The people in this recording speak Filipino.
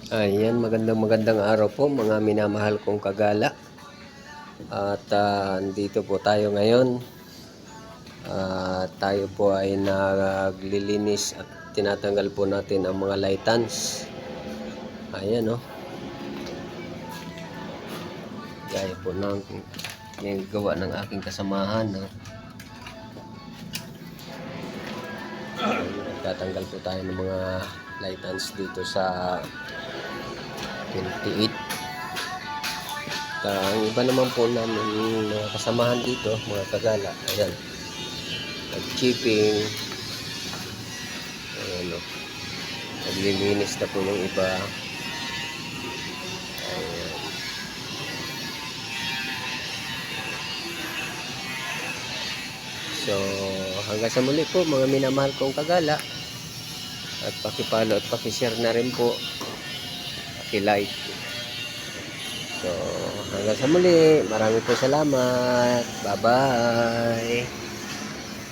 Ayan, magandang araw po mga minamahal kong kagala. At andito po tayo ngayon. Tayo po ay naglilinis at tinatanggal po natin ang mga lightans. Ayan oh. Gaya po ng gawa ng aking kasamahan. No? Tatanggal po tayo ng mga lightans dito sa 28. Ang iba naman po namin mga kasamahan dito, mga kagala, ayan, nag-chipping, ayan o, naglilinis na po yung iba, ayan. So, hanggang sa muli po mga minamahal kong kagala, at pakipalo at pakishare na rin po, pakilike. So, hanggang sa muli, marami po salamat. Bye-bye.